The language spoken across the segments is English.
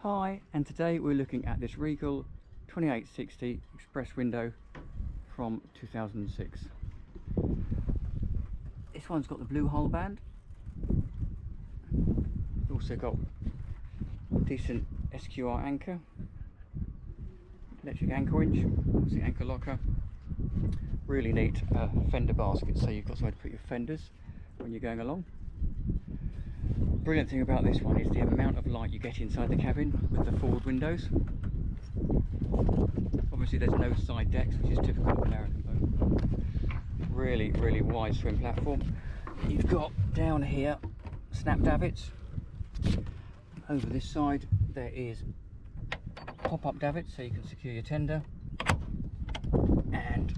Hi, and today we're looking at this Regal 2860 express window from 2006. This one's got the blue hull band. Also got decent SQR anchor, electric anchor winch, obviously anchor locker. Really neat fender basket, so you've got somewhere to put your fenders when you're going along. Brilliant thing about this one is the amount of light you get inside the cabin with the forward windows. Obviously there's no side decks, which is typical of American boat. Really wide swim platform. You've got down here snap davits. Over this side there is pop-up davits, so you can secure your tender, and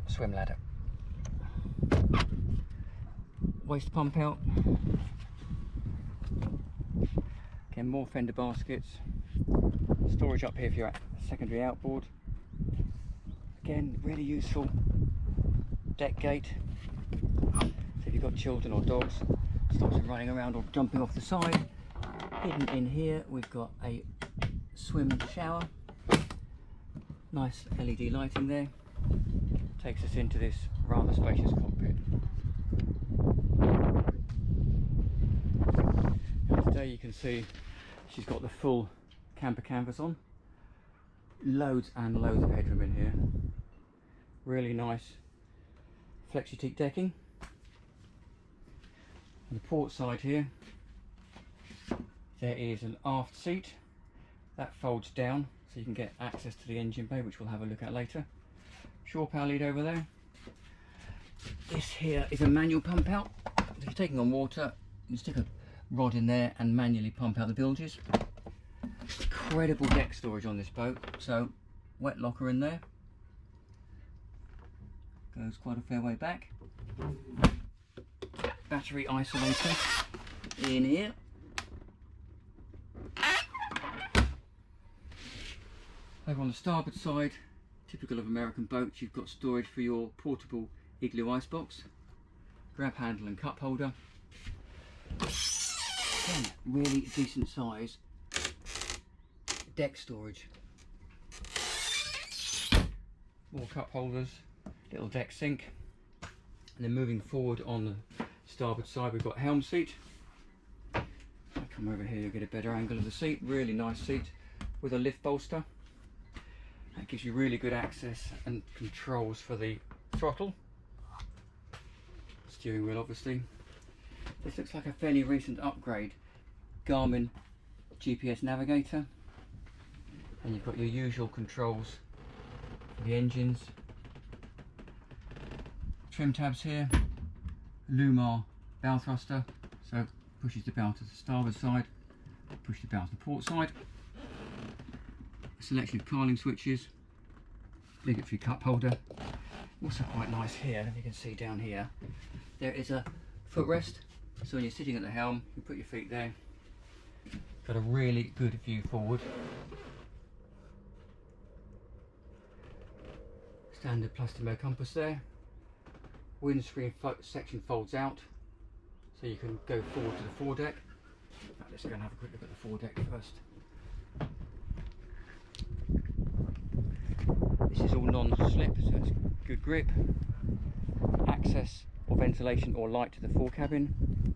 swim ladder. Waste pump out. Again, more fender baskets. Storage up here for your secondary outboard. Again, really useful. Deck gate. So if you've got children or dogs, stops them running around or jumping off the side. Hidden in here, we've got a swim shower. Nice LED lighting there. Takes us into this rather spacious cockpit. And today you can see she's got the full camper canvas on. Loads and loads of headroom in here. Really nice flexi-teak decking. On the port side here, there is an aft seat that folds down so you can get access to the engine bay, which we'll have a look at later. Shore power lead over there. This here is a manual pump out. If you're taking on water, you can stick a rod in there and manually pump out the bilges. Incredible deck storage on this boat. So wet locker in there. Goes quite a fair way back. Battery isolator in here. Over on the starboard side, typical of American boats, you've got storage for your portable igloo icebox, grab handle and cup holder. Again, really decent size deck storage. More cup holders, little deck sink. And then moving forward on the starboard side, we've got Helm seat. If I come over here, you'll get a better angle of the seat. Really nice seat with a lift bolster. That gives you really good access and controls for the throttle. Steering wheel, obviously. This looks like a fairly recent upgrade. Garmin GPS navigator. And you've got your usual controls for the engines. Trim tabs here. Lumar bow thruster. So pushes the bow to the starboard side. Push the bow to the port side. Selection of carling switches, obligatory cup holder. Also quite nice here, if you can see down here, there is a footrest, so when you're sitting at the helm you put your feet there. Got a really good view forward. Standard Plastimo compass there. Windscreen section folds out so you can go forward to the foredeck. In fact, let's go and have a quick look at the foredeck first. This is all non-slip, so it's good grip. Access or ventilation or light to the fore cabin.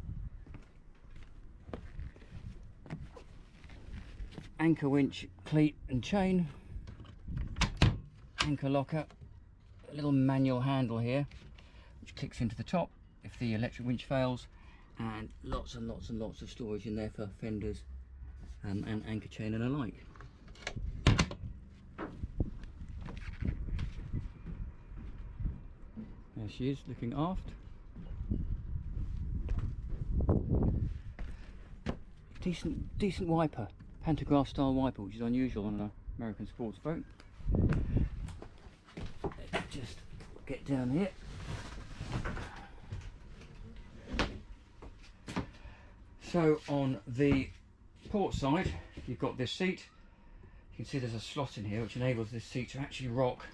Anchor winch, cleat and chain. Anchor locker. A little manual handle here, which clicks into the top if the electric winch fails. And lots and lots and lots of storage in there for fenders and anchor chain and alike. There she is, looking aft. Decent wiper, pantograph style wiper, which is unusual on an American sports boat. Let's just get down here. So on the port side, you've got this seat. You can see there's a slot in here which enables this seat to actually rock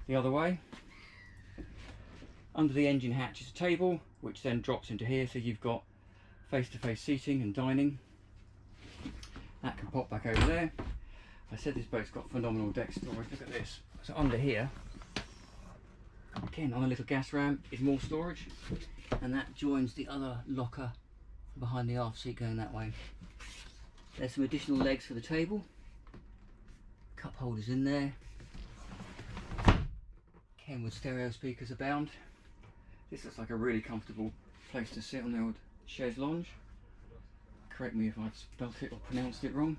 the other way. Under the engine hatch is a table, which then drops into here, so you've got face-to-face seating and dining. That can pop back over there. I said this boat's got phenomenal deck storage. Look at this. So under here, again on a little gas ram, is more storage, and that joins the other locker behind the aft seat going that way. There's some additional legs for the table. Cup holders in there. Kenwood stereo speakers abound. This looks like a really comfortable place to sit on the old chaise lounge. Correct me if I've spelt it or pronounced it wrong.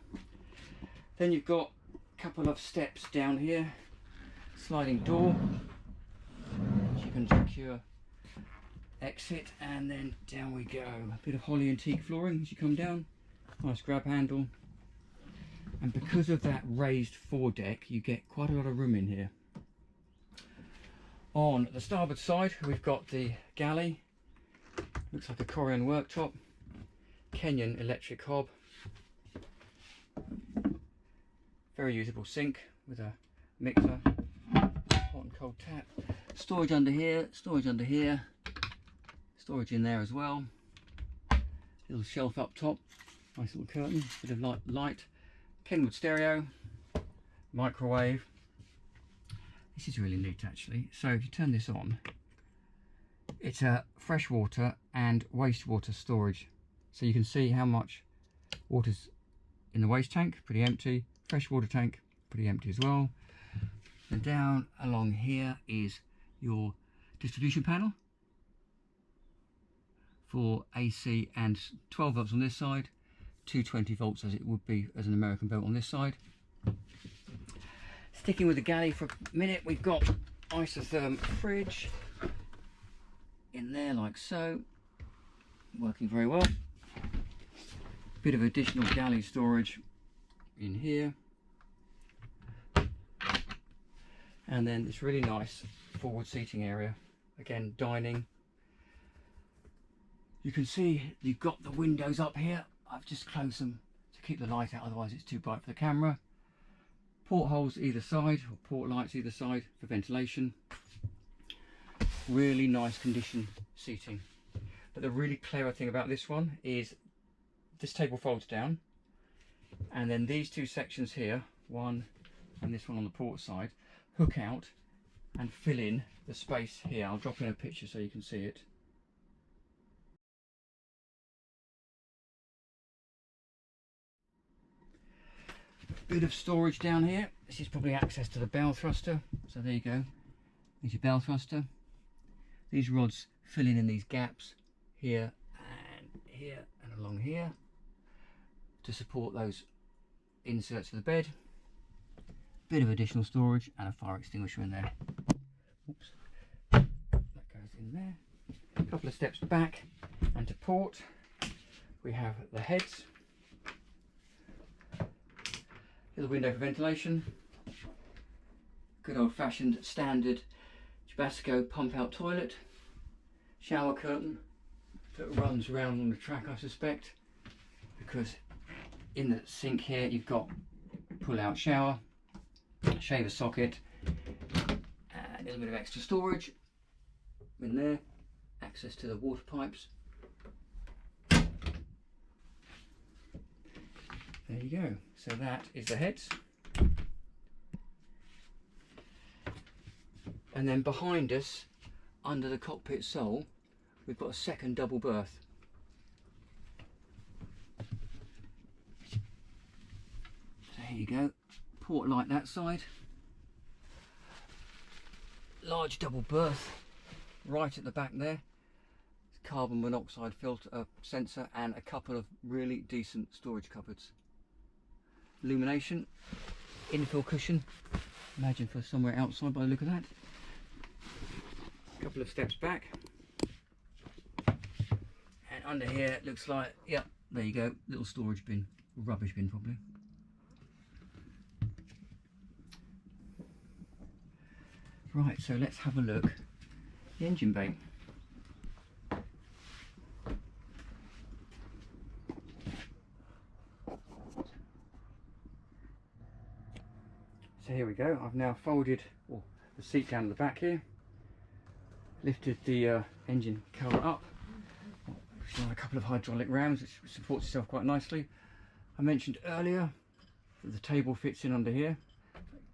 Then you've got a couple of steps down here, sliding door, which you can secure exit, and then down we go. A bit of holly and teak flooring as you come down, nice grab handle, and because of that raised foredeck you get quite a lot of room in here. On the starboard side we've got the galley, looks like a Korean worktop, Kenyan electric hob, very usable sink with a mixer, hot and cold tap, storage under here, storage under here, storage in there as well, little shelf up top, nice little curtain, bit of light, Kenwood stereo, microwave. This is really neat actually. So if you turn this on, it's a freshwater and wastewater storage. So you can see how much water's in the waste tank, pretty empty. Freshwater tank, pretty empty as well. And down along here is your distribution panel for AC, and 12 volts on this side, 220 volts as it would be as an American boat on this side. Sticking with the galley for a minute, we've got isotherm fridge in there like so, working very well. Bit of additional galley storage in here, and then this really nice forward seating area, again dining. You can see you've got the windows up here. I've just closed them to keep the light out, otherwise it's too bright for the camera. Portholes either side, or port lights either side for ventilation. Really nice condition seating. But the really clever thing about this one is this table folds down, and then these two sections here, one and this one on the port side, hook out and fill in the space here. I'll drop in a picture so you can see it. Bit of storage down here. This is probably access to the bow thruster. So there you go. There's your bow thruster. These rods fill in these gaps here and along here to support those inserts for the bed. Bit of additional storage and a fire extinguisher in there. Oops. That goes in there. A couple of steps back and to port we have the heads. Little window for ventilation. Good old-fashioned standard Tabasco pump-out toilet. Shower curtain that runs around on the track, I suspect, because in the sink here you've got pull-out shower, shaver socket, and a little bit of extra storage in there. Access to the water pipes. There you go. So that is the heads. And then behind us, under the cockpit sole, we've got a second double berth. So here you go. Port light that side. Large double berth right at the back there. Carbon monoxide filter sensor and a couple of really decent storage cupboards. Illumination, infill cushion, imagine for somewhere outside by the look of that. A couple of steps back, and under here it looks like, yep, there you go, little storage bin, rubbish bin probably. Right, so let's have a look at the engine bay. So here we go. I've now folded the seat down at the back here, lifted the engine cover up, a couple of hydraulic rams which supports itself quite nicely. I mentioned earlier that the table fits in under here,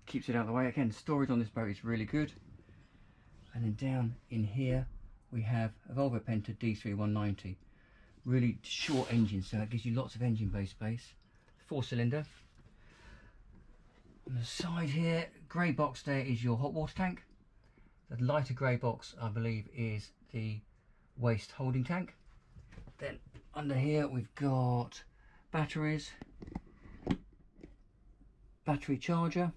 keeps it out of the way. Again, storage on this boat is really good. And then down in here we have a Volvo Penta D3 190. Really short engine, so it gives you lots of engine bay space. 4-cylinder. On the side here, grey box there is your hot water tank. The lighter grey box, I believe, is the waste holding tank. Then under here we've got batteries, battery charger,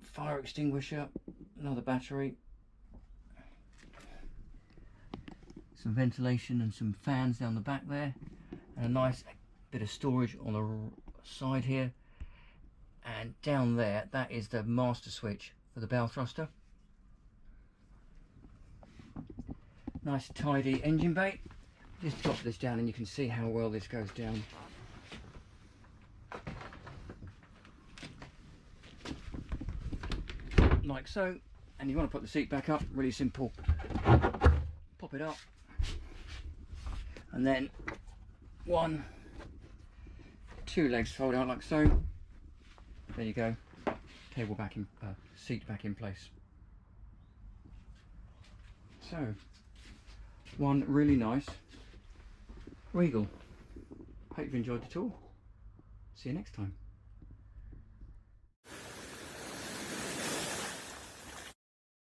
fire extinguisher, another battery, some ventilation and some fans down the back there, and a nice bit of storage on the side here. And down there, that is the master switch for the bow thruster. Nice tidy engine bay. Just drop this down and you can see how well this goes down. Like so. And you want to put the seat back up, really simple. Pop it up. And then 1, 2 legs fold out like so. There you go. Table back in, seat back in place. So, one really nice Regal. Hope you've enjoyed the tour. See you next time.